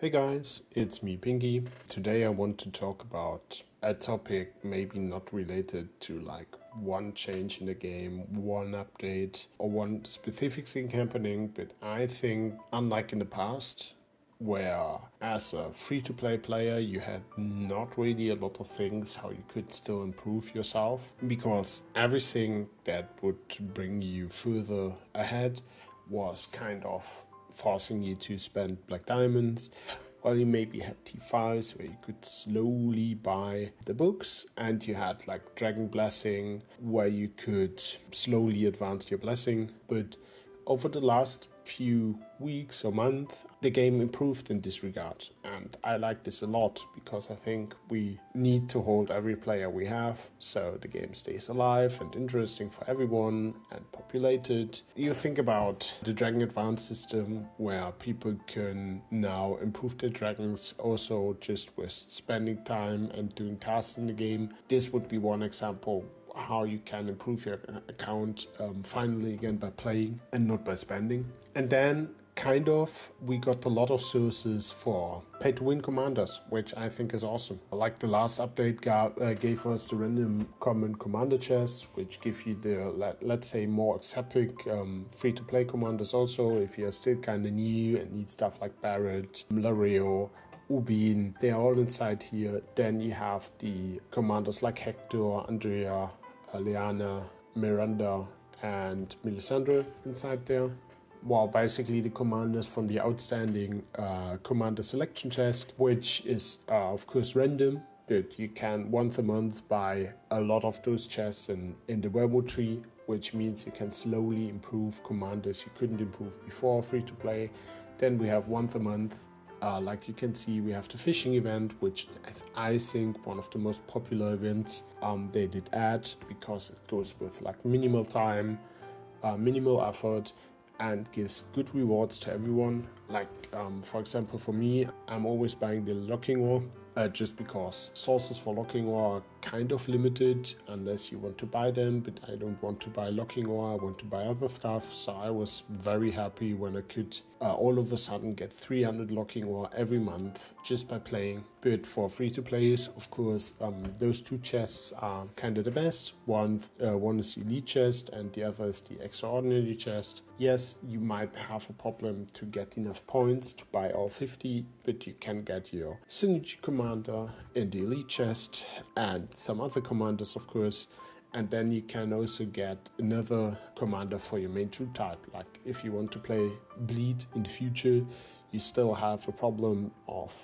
Hey guys, it's me Pinky. Today I want to talk about a topic maybe not related to like one change in the game, one update, or one specific thing happening, but I think unlike in the past, where as a free-to-play player you had not really a lot of things how you could still improve yourself, because everything that would bring you further ahead was kind of forcing you to spend black diamonds, while you maybe had T5s where you could slowly buy the books, and you had like Dragon Blessing where you could slowly advance your blessing. But over the last few weeks or month, the game improved in this regard, and I like this a lot because I think we need to hold every player we have so the game stays alive and interesting for everyone and populated. You think about the Dragon Advance system where people can now improve their dragons also just with spending time and doing tasks in the game. This would be one example how you can improve your account finally again by playing and not by spending. And then we got a lot of sources for pay to win commanders, which I think is awesome. Like the last update gave us the random common commander chests, which give you the let's say more exotic free to play commanders. Also, if you're still kind of new and need stuff like Barrett, Lareo, Ubin, they are all inside here. Then you have the commanders like Hector, Andrea, Liana, Miranda, and Melisandre inside there. Well, basically the commanders from the outstanding commander selection chest, which is of course random, but you can once a month buy a lot of those chests in the Werewolf tree, which means you can slowly improve commanders you couldn't improve before free to play. Then we have once a month, like you can see, we have the fishing event, which I think one of the most popular events they did add, because it goes with like minimal time, minimal effort, and gives good rewards to everyone. Like for example, for me, I'm always buying the locking ore, just because sources for locking ore are kind of limited unless you want to buy them, but I don't want to buy locking ore, I want to buy other stuff. So I was very happy when I could all of a sudden get 300 locking ore every month just by playing. But for free to players, of course, those two chests are kind of the best. One is the elite chest and the other is the extraordinary chest. Yes, you might have a problem to get enough points to buy all 50, but you can get your synergy commander in the elite chest and some other commanders, of course. And then you can also get another commander for your main true type. Like if you want to play bleed in the future, you still have a problem of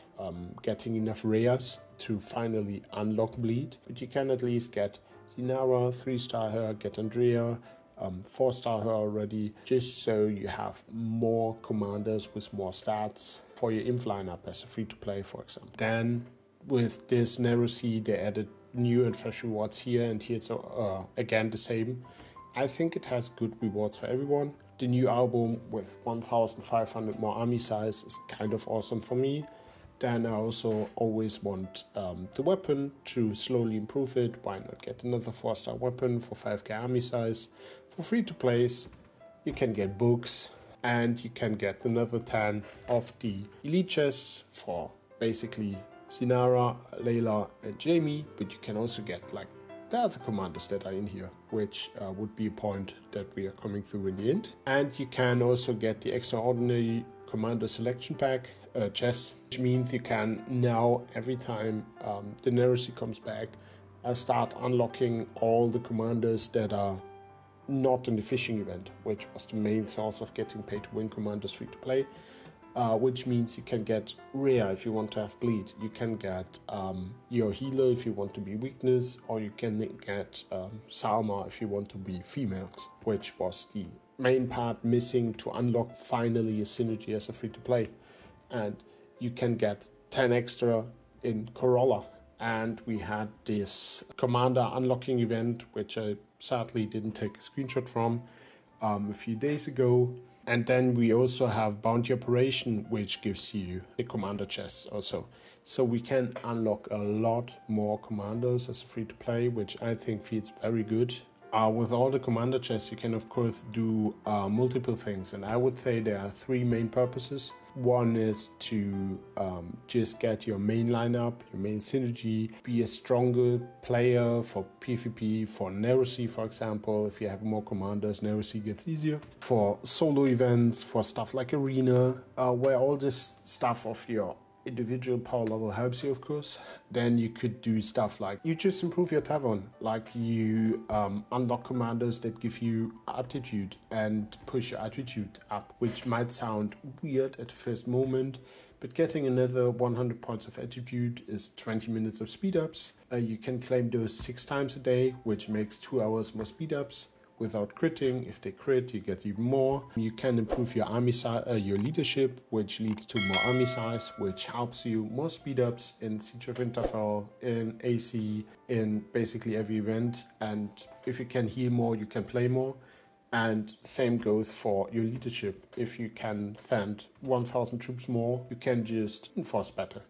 getting enough rares to finally unlock bleed, but you can at least get Zinara, 3-star her, get Andrea, 4-star her already, just so you have more commanders with more stats for your inf lineup as a free to play, for example. Then with this narrow sea, they added new and fresh rewards here, and here it's again the same. I think it has good rewards for everyone. The new album with 1,500 more army size is kind of awesome for me. Then I also always want the weapon to slowly improve it. Why not get another 4-star weapon for 5k army size? For free to plays, you can get books, and you can get another 10 of the elite chests for basically Sinara, Layla, and Jamie, but you can also get like the other commanders that are in here, which would be a point that we are coming through in the end. And you can also get the extraordinary commander selection pack chests, which means you can now, every time the narrow sea comes back, start unlocking all the commanders that are not in the fishing event, which was the main source of getting pay to win commanders free to play. Which means you can get rare if you want to have bleed. You can get your healer if you want to be weakness, or you can get Salma if you want to be female, which was the main part missing to unlock finally a synergy as a free to play. And you can get 10 extra in Corolla. And we had this commander unlocking event, which I sadly didn't take a screenshot from a few days ago. And then we also have Bounty Operation, which gives you the commander chests also. So we can unlock a lot more commanders as a free-to-play, which I think feels very good. With all the commander chests, you can of course do multiple things, and I would say there are three main purposes. One is to just get your main lineup, your main synergy, be a stronger player for PvP, for Nerecy, for example. If you have more commanders, Nerecy gets easier. For solo events, for stuff like Arena, where all this stuff of your individual power level helps you, of course. Then you could do stuff like you just improve your tavern, like you unlock commanders that give you attitude and push your attitude up, which might sound weird at the first moment, but getting another 100 points of attitude is 20 minutes of speed ups. You can claim those 6 times a day, which makes 2 hours more speed ups. Without critting. If they crit, you get even more. You can improve your army size, your leadership, which leads to more army size, which helps you more speed ups in Siege of Winterfell, in AC, in basically every event. And if you can heal more, you can play more. And same goes for your leadership. If you can send 1,000 troops more, you can just enforce better,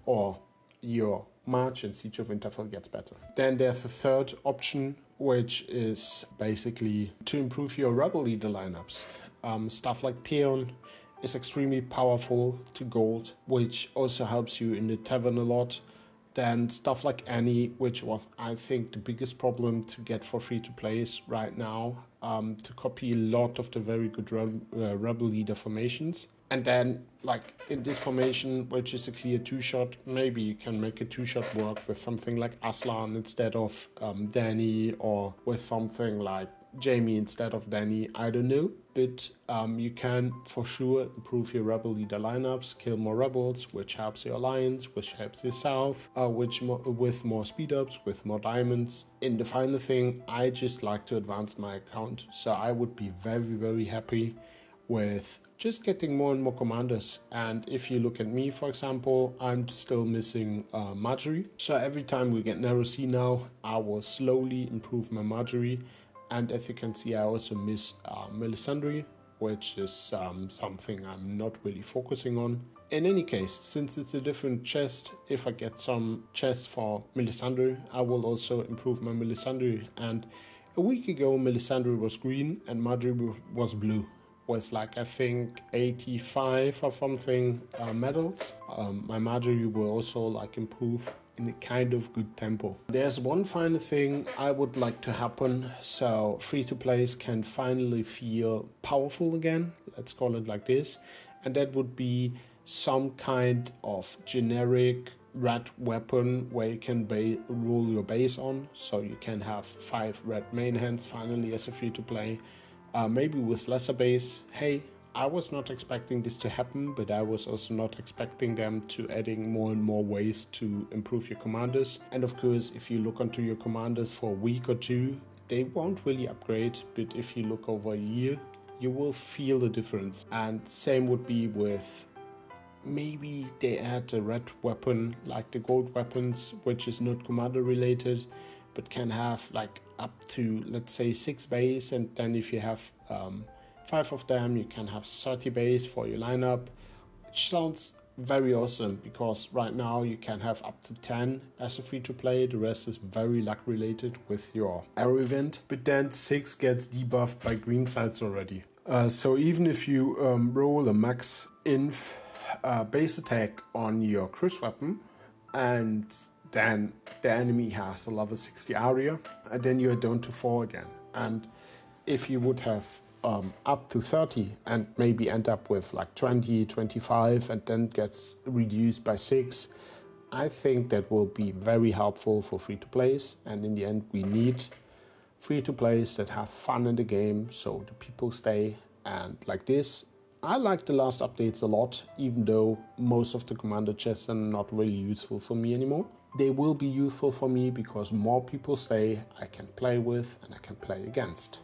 or your march in Siege of Winterfell gets better. Then there's a third option, which is basically to improve your rebel leader lineups. Stuff like Theon is extremely powerful to gold, which also helps you in the tavern a lot. Then stuff like Annie, which was, I think, the biggest problem to get for free-to-plays right now, to copy a lot of the very good rebel leader formations. And then, like in this formation, which is a clear 2-shot, maybe you can make a 2-shot work with something like Aslan instead of Dany, or with something like Jaime instead of Dany, I don't know. But you can for sure improve your rebel leader lineups, kill more rebels, which helps your alliance, which helps yourself, with more speed ups, with more diamonds. In the final thing, I just like to advance my account, so I would be very, very happy with just getting more and more commanders. And if you look at me, for example, I'm still missing Marjorie. So every time we get Nerecy now, I will slowly improve my Marjorie. And as you can see, I also miss Melisandre, which is something I'm not really focusing on. In any case, since it's a different chest, if I get some chests for Melisandre, I will also improve my Melisandre. And a week ago, Melisandre was green and Marjorie was blue. Was like, I think 85 or something medals. My Marjorie will also like improve in a kind of good tempo. There's one final thing I would like to happen, so free-to-plays can finally feel powerful again, let's call it like this, and that would be some kind of generic red weapon where you can roll your base on, so you can have 5 red main hands finally as a free-to-play. Maybe with lesser base. Hey, I was not expecting this to happen, but I was also not expecting them to adding more and more ways to improve your commanders. And of course, if you look onto your commanders for a week or two, they won't really upgrade, but if you look over a year, you will feel the difference. And same would be with, maybe they add a red weapon like the gold weapons, which is not commander related, but can have like up to, let's say, 6 base, and then if you have 5 of them, you can have 30 base for your lineup, which sounds very awesome, because right now you can have up to 10 as a free-to-play. The rest is very luck related with your arrow event, but then 6 gets debuffed by green sides already. So even if you roll a max inf base attack on your cruise weapon, and then the enemy has a level 60 area, and then you're down to 4 again. And if you would have up to 30 and maybe end up with like 20, 25, and then gets reduced by 6, I think that will be very helpful for free-to-plays. And in the end, we need free-to-plays that have fun in the game, so the people stay. And like this, I like the last updates a lot, even though most of the commander chests are not really useful for me anymore. They will be useful for me because more people stay, I can play with and I can play against.